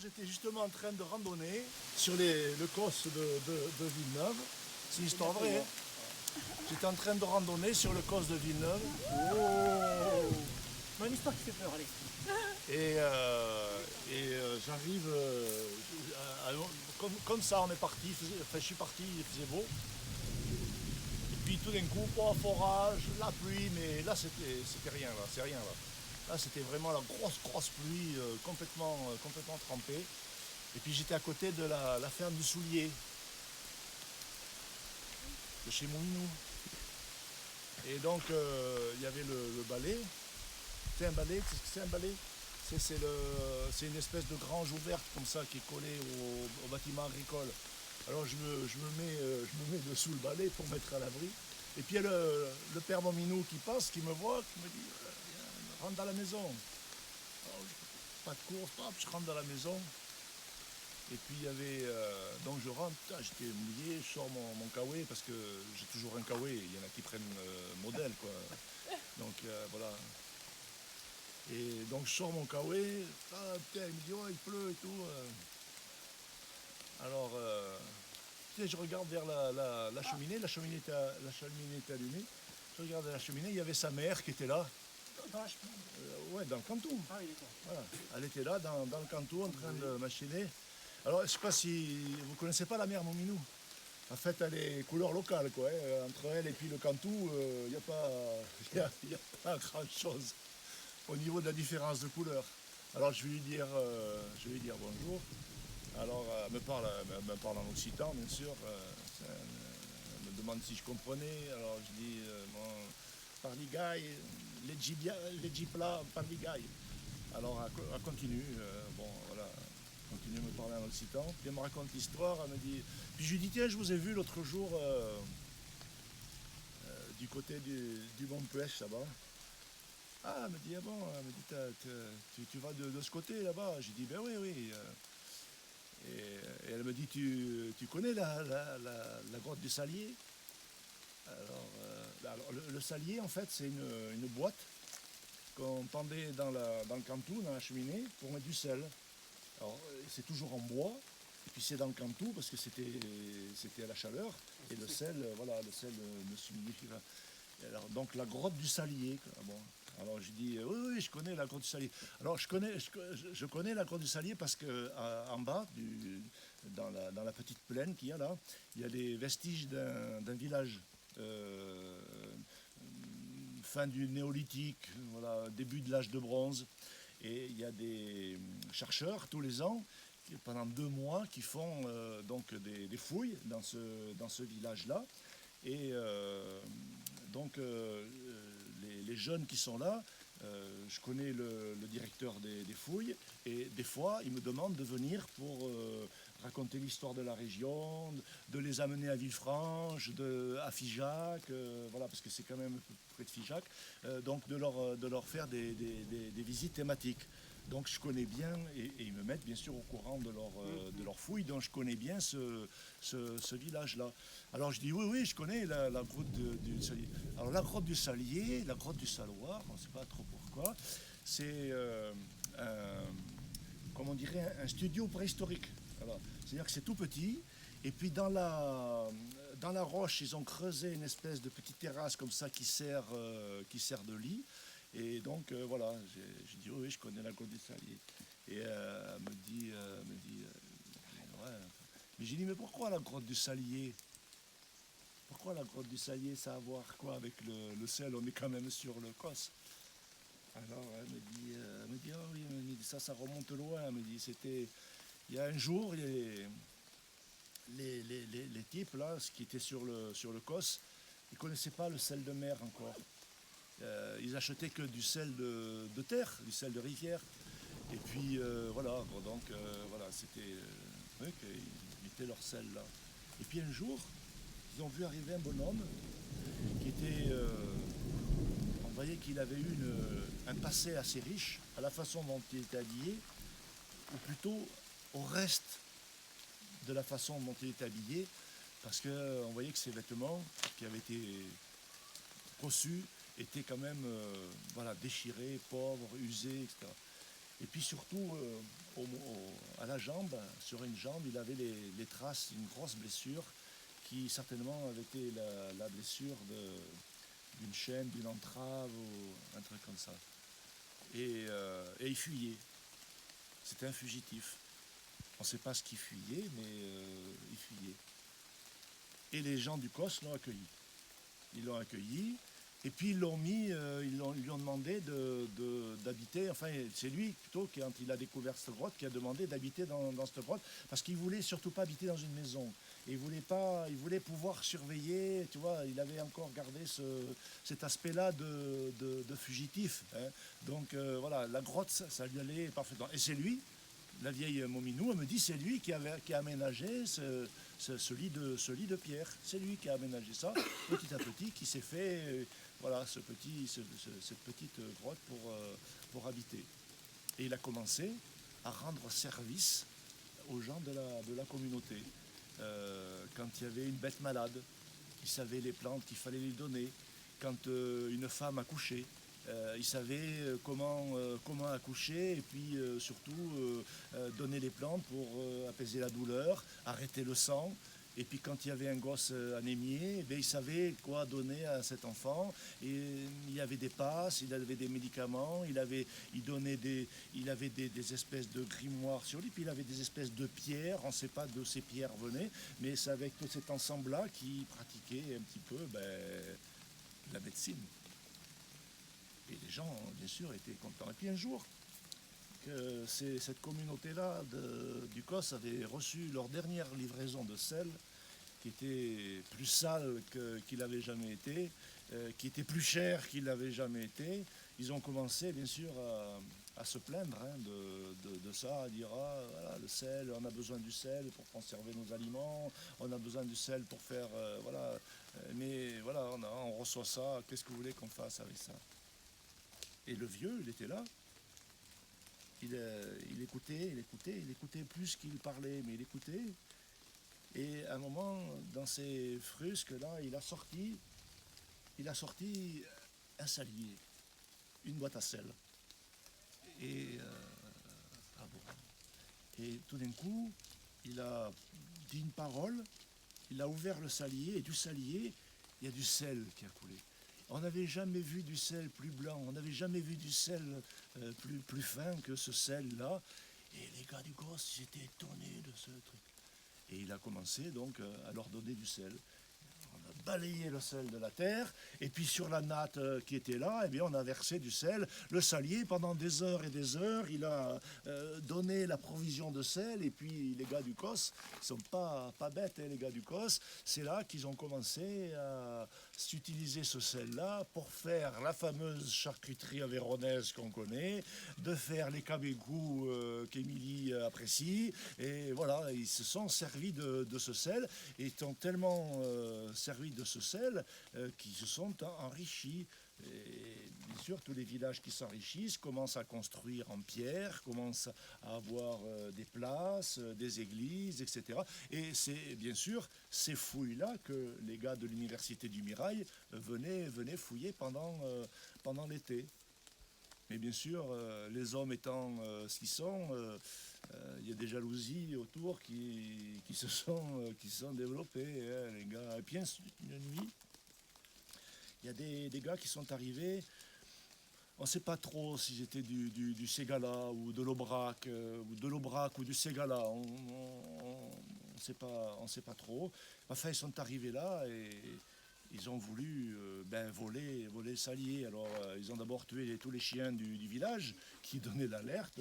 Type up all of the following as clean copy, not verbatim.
J'étais justement en train de randonner sur le COS de Villeneuve. C'est une histoire vraie. Hein. J'étais en train de randonner sur le COS de Villeneuve. Une histoire qui fait peur, allez. J'arrive, comme ça on est parti, je suis parti, il faisait beau. Et puis tout d'un coup, forage, la pluie, mais là c'était rien, là, c'est rien là. Là c'était vraiment la grosse pluie, complètement trempée. Et puis j'étais à côté de la ferme du Soulier, de chez mon minou. Et donc il y avait le balai. C'est un balai, qu'est-ce que c'est un balai? C'est une espèce de grange ouverte comme ça qui est collée au bâtiment agricole. Alors je me mets dessous le balai pour mettre à l'abri. Et puis il y a le père Mominou qui passe, qui me voit, qui me dit rentre dans la maison. Alors, pas de course, je rentre dans la maison. Et puis il y avait. Donc je rentre, j'étais mouillé, je sors mon kawaii parce que j'ai toujours un kawaii, il y en a qui prennent modèle quoi. Donc voilà. Et donc je sors mon kawaii, putain, il me dit oh il pleut et tout. Alors je regarde vers la cheminée, la cheminée était allumée. Je regarde vers la cheminée, il y avait sa mère qui était là. Dans la cheminée. Ouais, dans le canton. Ah oui, d'accord. Voilà. Elle était là dans le canton en train de machiner. Alors je ne sais pas si vous ne connaissez pas la mère Mominou. En fait, elle est couleur locale, quoi. Hein. Entre elle et puis le canton, il n'y a pas grand-chose au niveau de la différence de couleur. Alors je vais lui dire bonjour. Alors elle me parle en occitan, bien sûr. Elle me demande si je comprenais. Alors je dis parligaï, legipla, parligaï. Alors elle continue. Bon voilà. Continue à me parler en occitan, puis elle me raconte l'histoire, elle me dit. Puis je lui dis tiens, je vous ai vu l'autre jour du côté du Mont Pêche là-bas. Ah, elle me dit ah bon, elle me dit tu vas de ce côté là-bas. J'ai dit ben oui. Et elle me dit tu connais la grotte du Salier. Alors le Salier en fait c'est une boîte qu'on pendait dans le cantou, dans la cheminée, pour mettre du sel. Alors c'est toujours en bois, et puis c'est dans le cantou parce que c'était à la chaleur, et le sel, le sel ne s'humidifie pas. Alors donc la grotte du Salier. Bon. Alors je dis oui, je connais la grotte du Salier. Alors je connais la grotte du Salier parce que en bas, dans la petite plaine qu'il y a là, il y a des vestiges d'un village. Fin du néolithique, voilà, début de l'âge de bronze. Et il y a des chercheurs tous les ans, pendant 2 mois, qui font donc des fouilles dans ce village-là. Et donc les jeunes qui sont là, je connais le directeur des fouilles, et des fois ils me demandent de venir pour raconter l'histoire de la région, de les amener à Villefranche, à Figeac, voilà, parce que c'est quand même près de Figeac, donc de leur faire des visites thématiques. Donc je connais bien, et ils me mettent bien sûr au courant de leur fouille, donc je connais bien ce village-là. Alors je dis oui, je connais la grotte du Salier. Alors la grotte du Salier, la grotte du Saloir, on ne sait pas trop pourquoi, c'est comment on dirait, un studio préhistorique. Voilà. C'est-à-dire que c'est tout petit, et puis dans la roche, ils ont creusé une espèce de petite terrasse comme ça qui sert de lit. Et donc voilà, j'ai dit oui, je connais la grotte du Salier. Et elle me dit ouais. Mais j'ai dit mais pourquoi la grotte du Salier? Pourquoi la grotte du Salier, ça a à voir quoi avec le sel? On est quand même sur le COS. Alors elle me dit oh oui, ça remonte loin. Elle me dit c'était il y a un jour les types là, qui étaient sur le COS, ils connaissaient pas le sel de mer encore. Ils achetaient que du sel de terre, du sel de rivière. Et puis voilà, donc voilà, c'était qu'ils mettaient leur sel là. Et puis un jour, ils ont vu arriver un bonhomme qui était, on voyait qu'il avait eu un passé assez riche à la façon dont il était habillé, ou plutôt au reste de la façon dont il était habillé, parce qu'on voyait que ses vêtements qui avaient été conçus était quand même déchiré, pauvre, usé, etc. Et puis surtout, à la jambe, sur une jambe, il avait les traces d'une grosse blessure qui certainement avait été la blessure d'une chaîne, d'une entrave ou un truc comme ça. Et il fuyait. C'était un fugitif. On ne sait pas ce qu'il fuyait, mais il fuyait. Et les gens du COS l'ont accueilli. Ils l'ont accueilli, et puis ils l'ont mis, ils lui ont demandé d'habiter, enfin c'est lui plutôt, quand il a découvert cette grotte, qui a demandé d'habiter dans cette grotte, parce qu'il voulait surtout pas habiter dans une maison. Et il voulait pouvoir surveiller, tu vois, il avait encore gardé cet aspect-là de fugitif. Hein. Donc voilà, la grotte, ça lui allait parfaitement. Et c'est lui, la vieille Mominou, elle me dit, c'est lui qui a aménagé ce lit de pierre. C'est lui qui a aménagé ça, petit à petit, qui s'est fait voilà, cette petite grotte pour habiter. Et il a commencé à rendre service aux gens de la communauté. Quand il y avait une bête malade, il savait les plantes qu'il fallait lui donner. Quand une femme accouchait, il savait comment accoucher et puis surtout donner les plantes pour apaiser la douleur, arrêter le sang. Et puis quand il y avait un gosse anémié, il savait quoi donner à cet enfant. Et il y avait des passes, il avait des médicaments, il avait des espèces de grimoires sur lui, puis il avait des espèces de pierres, on ne sait pas d'où ces pierres venaient, mais c'est avec tout cet ensemble-là qu'il pratiquait un petit peu la médecine. Et les gens, bien sûr, étaient contents. Et puis un jour, que cette communauté-là du COS avait reçu leur dernière livraison de sel, qui était plus sale qu'il n'avait jamais été, qui était plus cher qu'il n'avait jamais été. Ils ont commencé, bien sûr, à se plaindre de ça, à dire voilà, le sel, on a besoin du sel pour conserver nos aliments, on a besoin du sel pour faire voilà, mais voilà, on reçoit ça, qu'est-ce que vous voulez qu'on fasse avec ça? Et le vieux, il était là. Il écoutait plus qu'il parlait, mais il écoutait. Et à un moment, dans ces frusques-là, il a sorti un salier, une boîte à sel. Et, et tout d'un coup, il a dit une parole, il a ouvert le salier, et du salier, il y a du sel qui a coulé. On n'avait jamais vu du sel plus blanc, on n'avait jamais vu du sel plus fin que ce sel-là. Et les gars du gosse, ils étaient étonnés de ce truc. Et il a commencé donc à leur donner du sel. On a balayé le sel de la terre, et puis sur la natte qui était là, eh bien, on a versé du sel. Le salier, pendant des heures et des heures, il a donné la provision de sel, et puis les gars du COS, ils ne sont pas bêtes, hein, les gars du COS, c'est là qu'ils ont commencé à utiliser ce sel-là pour faire la fameuse charcuterie avéronaise qu'on connaît, de faire les cabégous qu'Émilie apprécie, et voilà, ils se sont servis de ce sel, et ils ont tellement servi de ce sel qu'ils se sont enrichis. Et bien sûr, tous les villages qui s'enrichissent commencent à construire en pierre, commencent à avoir des places, des églises, etc. Et c'est bien sûr ces fouilles-là que les gars de l'Université du Mirail venaient fouiller pendant l'été. Mais bien sûr, les hommes étant ce qu'ils sont, il y a des jalousies autour qui se sont développées, hein, les gars. Et puis une nuit, il y a des gars qui sont arrivés. On ne sait pas trop s'ils étaient du Ségala ou de l'Aubrac, ou du Ségala. On ne sait pas trop. Enfin, ils sont arrivés là et ils ont voulu voler le salier. Alors, ils ont d'abord tué tous les chiens du village qui donnaient l'alerte.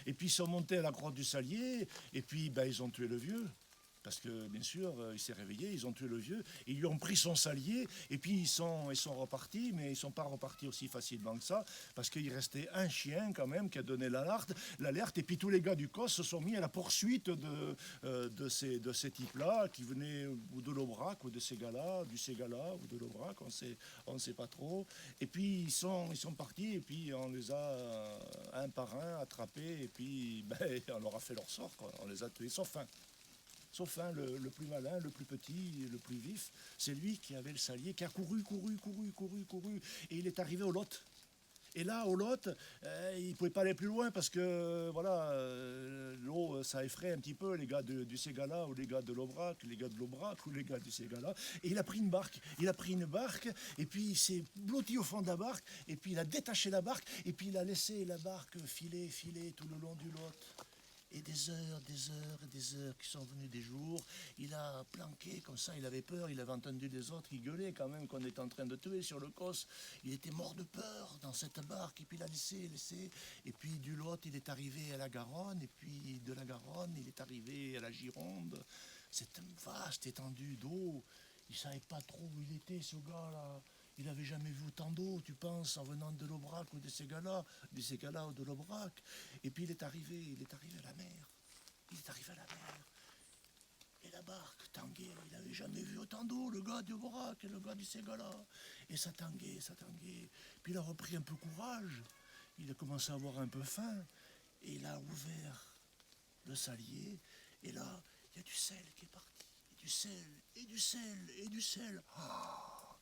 Et puis, ils sont montés à la grotte du salier et puis ils ont tué le vieux. Parce que, bien sûr, il s'est réveillé, ils ont tué le vieux, ils lui ont pris son salier, et puis ils sont repartis, mais ils ne sont pas repartis aussi facilement que ça, parce qu'il restait un chien, quand même, qui a donné l'alerte, et puis tous les gars du COS se sont mis à la poursuite de ces types-là, qui venaient ou de l'Aubrac, ou de Ségala, du Ségala, ou de l'Aubrac, on ne sait pas trop. Et puis ils sont partis, et puis on les a un par un attrapés, et puis on leur a fait leur sort, quoi. On les a tués, sauf un, le plus malin, le plus petit, le plus vif. C'est lui qui avait le salier, qui a couru. Et il est arrivé au Lot. Et là, au Lot, ils ne pouvaient pas aller plus loin parce que voilà, l'eau, ça effraie un petit peu les gars du Ségala ou les gars de l'Aubrac, les gars de l'Aubrac ou les gars du Ségala. Et il a pris une barque. Il a pris une barque et puis il s'est blotti au fond de la barque et puis il a détaché la barque et puis il a laissé la barque filer tout le long du Lot. Et des heures et des heures qui sont venues des jours. Il a planqué comme ça, il avait peur, il avait entendu les autres, il gueulait quand même qu'on était en train de tuer sur le Causse. Il était mort de peur dans cette barque, et puis il a laissé. Et puis du Lot, il est arrivé à la Garonne, et puis de la Garonne, il est arrivé à la Gironde. C'est une vaste étendue d'eau. Il ne savait pas trop où il était, ce gars-là. Il n'avait jamais vu autant d'eau, tu penses, en venant de l'Aubrac ou de Ségala ou de l'Aubrac. Et puis il est arrivé à la mer. Il est arrivé à la mer. Et la barque tanguait. Il n'avait jamais vu autant d'eau, le gars du Aubrac et le gars du Ségala. Et ça tanguait. Puis il a repris un peu courage. Il a commencé à avoir un peu faim. Et il a ouvert le salier. Et là, il y a du sel qui est parti. Et du sel.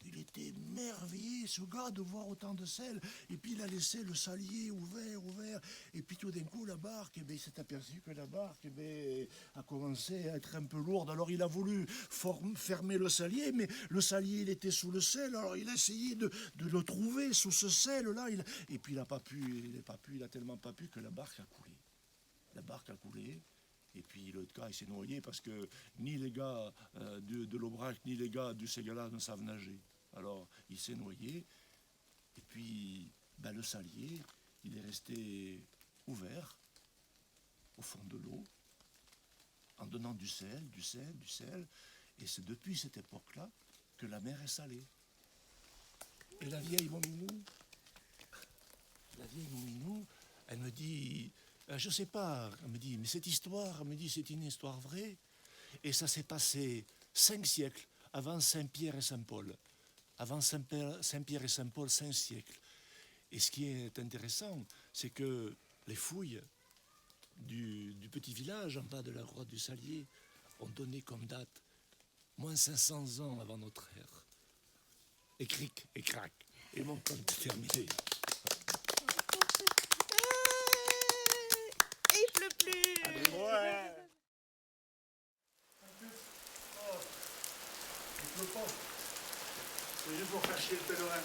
Il était émerveillé, ce gars, de voir autant de sel. Et puis il a laissé le salier ouvert. Et puis tout d'un coup, la barque, il s'est aperçu que la barque a commencé à être un peu lourde. Alors il a voulu fermer le salier, mais le salier, il était sous le sel. Alors il a essayé de le trouver sous ce sel-là. Et puis il n'a pas pu, il a tellement pas pu que la barque a coulé. La barque a coulé. Et puis l'autre gars, il s'est noyé parce que ni les gars de l'Aubrac, ni les gars du Ségala ne savent nager. Alors il s'est noyé. Et puis le salier, il est resté ouvert au fond de l'eau, en donnant du sel. Et c'est depuis cette époque-là que la mer est salée. Et la vieille Mominou, elle me dit... je sais pas, elle me dit, mais cette histoire, c'est une histoire vraie. Et ça s'est passé 5 siècles avant Saint-Pierre et Saint-Paul. Avant Saint-Pierre et Saint-Paul, 5 siècles. Et ce qui est intéressant, c'est que les fouilles du petit village en bas de la grotte du Salier ont donné comme date moins 500 ans avant notre ère. Et cric, et crac. Et mon conte est terminé. Ouais. C'est juste pour faire chier le pèlerin.